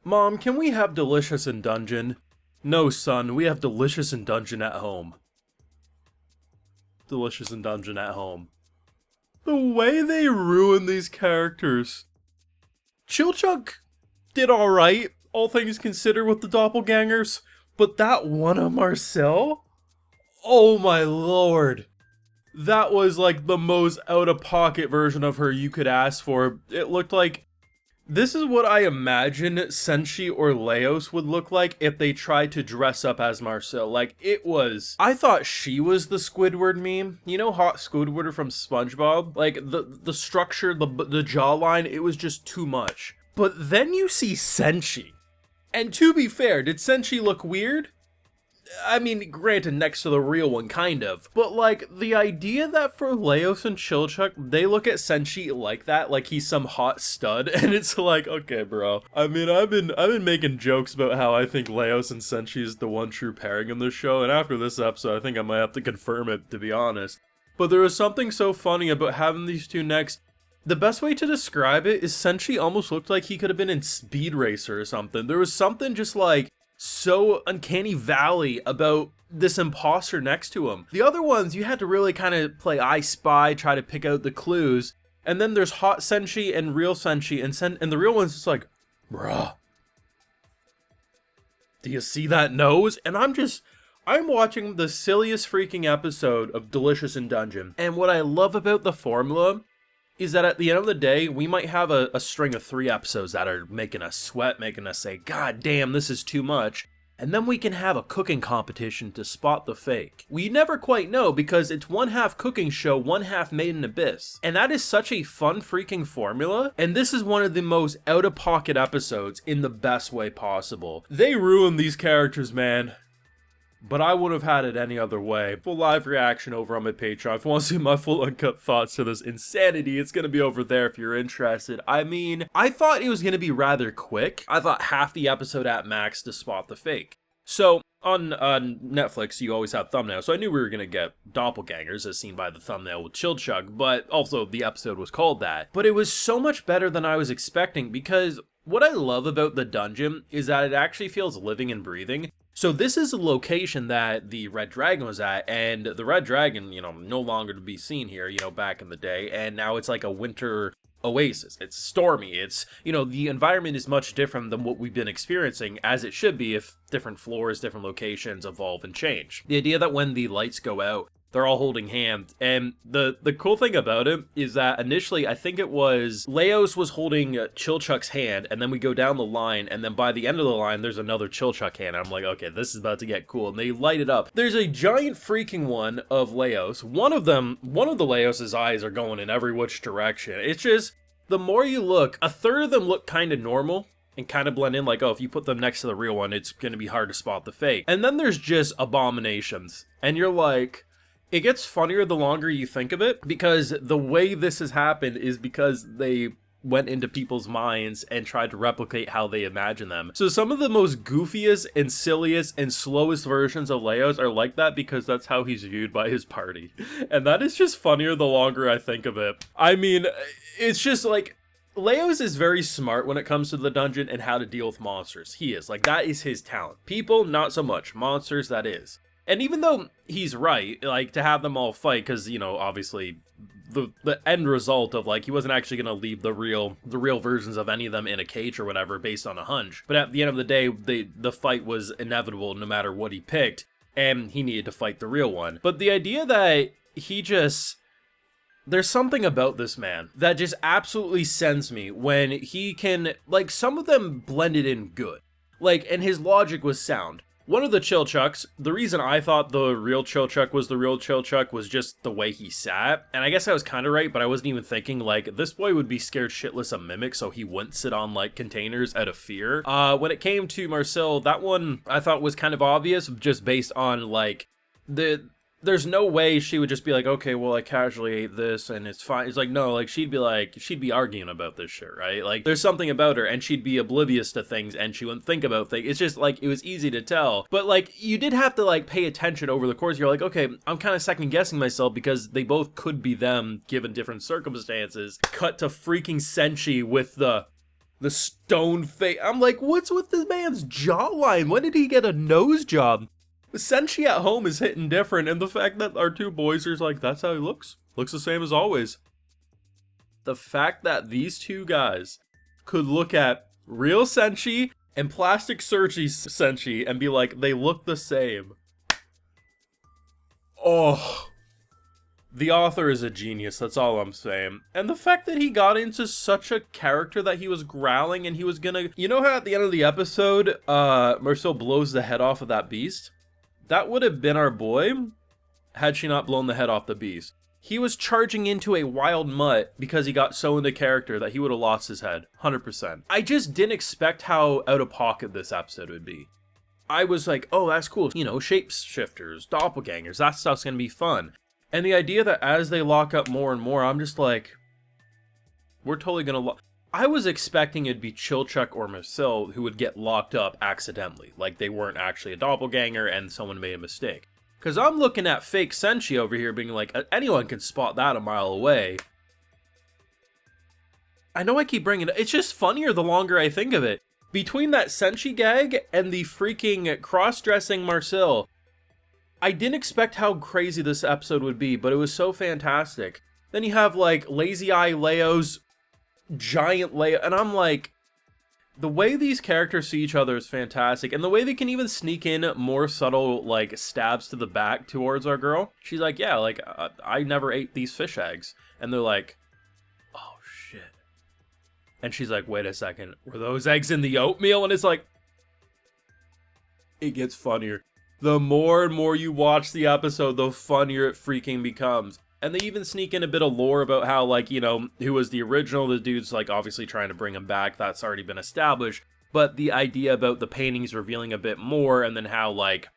Mom, can we have delicious in dungeon? No, son, we have delicious in dungeon at home. Delicious in dungeon at home. The way they ruin these characters. Chilchuk did alright, all things considered, with the doppelgangers, but that one of Marcel? Oh my lord. That was like the most out-of-pocket version of her you could ask for. It looked like... This is what I imagine Senshi or Leos would look like if they tried to dress up as Marcel. Like, it was... I thought she was the Squidward meme. You know Hot Squidward from SpongeBob? Like, the structure, the jawline, it was just too much. But then you see Senshi. And to be fair, did Senshi look weird? I mean, granted, next to the real one, kind of. But, like, the idea that for Leos and Chilchuk, they look at Senshi like that, like he's some hot stud, and it's like, okay, bro. I mean, I've been making jokes about how I think Leos and Senshi is the one true pairing in this show, and after this episode, I think I might have to confirm it, to be honest. But there was something so funny about having these two next. The best way to describe it is Senshi almost looked like he could have been in Speed Racer or something. There was something just like so uncanny valley about this imposter next to him. The other ones, you had to really kind of play I Spy, try to pick out the clues. And then there's Hot Senshi and Real Senshi, and the real one's just like, bruh, do you see that nose? And I'm watching the silliest freaking episode of Delicious in Dungeon. And what I love about the formula is that at the end of the day, we might have a string of 3 episodes that are making us sweat, making us say, God damn, this is too much. And then we can have a cooking competition to spot the fake. We never quite know because it's one half cooking show, one half Made in Abyss. And that is such a fun freaking formula. And this is one of the most out-of-pocket episodes in the best way possible. They ruin these characters, man. But I would have had it any other way. Full live reaction over on my Patreon. If you want to see my full uncut thoughts to this insanity, it's going to be over there if you're interested. I mean, I thought it was going to be rather quick. I thought half the episode at max to spot the fake. So, on Netflix, you always have thumbnails, so I knew we were going to get doppelgangers, as seen by the thumbnail with Chilchuk, but also the episode was called that. But it was so much better than I was expecting, because what I love about the dungeon is that it actually feels living and breathing. So this is a location that the Red Dragon was at, and the Red Dragon, no longer to be seen here, back in the day, and now it's like a winter oasis. It's stormy. It's, the environment is much different than what we've been experiencing, as it should be if different floors, different locations evolve and change. The idea that when the lights go out, they're all holding hands, and the cool thing about it is that initially I think it was Leos was holding Chilchuk's hand, and then we go down the line, and then by the end of the line there's another Chilchuk hand, and I'm like, okay, this is about to get cool, and they light it up. There's a giant freaking one of Leos. One of the Leos's eyes are going in every which direction. It's just, the more you look, a third of them look kind of normal and kind of blend in, like, oh, if you put them next to the real one, it's gonna be hard to spot the fake. And then there's just abominations, and you're like, it gets funnier the longer you think of it, because the way this has happened is because they went into people's minds and tried to replicate how they imagine them. So some of the most goofiest and silliest and slowest versions of Leos are like that because that's how he's viewed by his party. And that is just funnier the longer I think of it. I mean, it's just like, Leos is very smart when it comes to the dungeon and how to deal with monsters. He is. Like, that is his talent. People, not so much. Monsters, that is. And even though he's right, like, to have them all fight, because, obviously, the end result of, like, he wasn't actually going to leave the real versions of any of them in a cage or whatever based on a hunch. But at the end of the day, the fight was inevitable no matter what he picked, and he needed to fight the real one. But the idea that he just... There's something about this man that just absolutely sends me when he can... Like, some of them blended in good. Like, and his logic was sound. One of the Chilchuks, the reason I thought the real Chilchuk was the real Chilchuk was just the way he sat. And I guess I was kind of right, but I wasn't even thinking, like, this boy would be scared shitless of Mimic, so he wouldn't sit on, like, containers out of fear. When it came to Marcel, that one I thought was kind of obvious, just based on, like, there's no way she would just be like, okay, well, I casually ate this and it's fine. It's like, no, like, she'd be arguing about this shit, right? Like, there's something about her and she'd be oblivious to things and she wouldn't think about things. It's just, like, it was easy to tell. But, like, you did have to, like, pay attention over the course. You're like, okay, I'm kind of second guessing myself because they both could be them given different circumstances. Cut to freaking Senshi with the The stone face. I'm like, what's with this man's jawline? When did he get a nose job? The Senshi at home is hitting different, and the fact that our two boys are like, that's how he looks. Looks the same as always. The fact that these two guys could look at real Senshi and plastic surgery Senshi and be like, they look the same. Oh. The author is a genius, that's all I'm saying. And the fact that he got into such a character that he was growling and he was gonna... You know how at the end of the episode, Marcel blows the head off of that beast? That would have been our boy, had she not blown the head off the beast. He was charging into a wild mutt because he got so into character that he would have lost his head, 100%. I just didn't expect how out of pocket this episode would be. I was like, oh, that's cool. You know, shapeshifters, doppelgangers, that stuff's gonna be fun. And the idea that as they lock up more and more, I'm just like, we're totally gonna I was expecting it'd be Chilchuk or Marcel who would get locked up accidentally. Like they weren't actually a doppelganger and someone made a mistake. Because I'm looking at fake Senshi over here being like, anyone can spot that a mile away. I know I keep bringing it, it's just funnier the longer I think of it. Between that Senshi gag and the freaking cross-dressing Marcel, I didn't expect how crazy this episode would be, but it was so fantastic. Then you have, like, Lazy Eye Leo's giant Leo, and I'm like, the way these characters see each other is fantastic, and the way they can even sneak in more subtle, like, stabs to the back towards our girl. She's like, yeah, like, I never ate these fish eggs. And they're like, oh, shit. And she's like, wait a second, were those eggs in the oatmeal? And it's like, it gets funnier. The more and more you watch the episode, the funnier it freaking becomes. And they even sneak in a bit of lore about how, like, you know, who was the original, the dude's, like, obviously trying to bring him back, that's already been established. But the idea about the paintings revealing a bit more, and then how, like,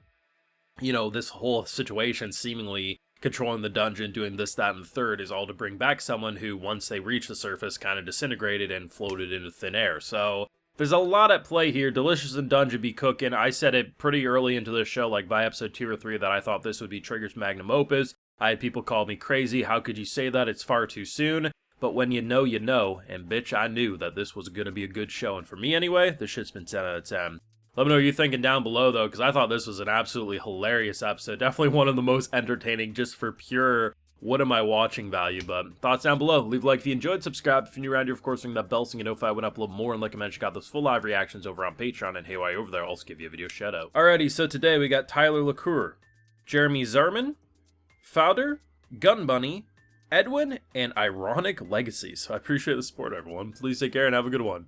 you know, this whole situation seemingly controlling the dungeon, doing this, that, and the third, is all to bring back someone who, once they reached the surface, kind of disintegrated and floated into thin air. So there's a lot at play here. Delicious in Dungeon be cooking. I said it pretty early into the show, like by episode 2 or 3, that I thought this would be Trigger's magnum opus. I had people call me crazy. How could you say that? It's far too soon. But when you know, you know. And bitch, I knew that this was going to be a good show. And for me anyway, this shit's been 10 out of 10. Let me know what you're thinking down below, though, because I thought this was an absolutely hilarious episode. Definitely one of the most entertaining, just for pure what am I watching value. But thoughts down below. Leave a like if you enjoyed, subscribe if you're new around here, of course, ring that bell so you know if I went up a little more. And like I mentioned, got those full live reactions over on Patreon, and hey, while you're over there, I'll also give you a video shout out. Alrighty, so today we got Tyler LaCour, Jeremy Zarman, Fowder, Gun Bunny, Edwin, and Ironic Legacy. So I appreciate the support, everyone. Please take care and have a good one.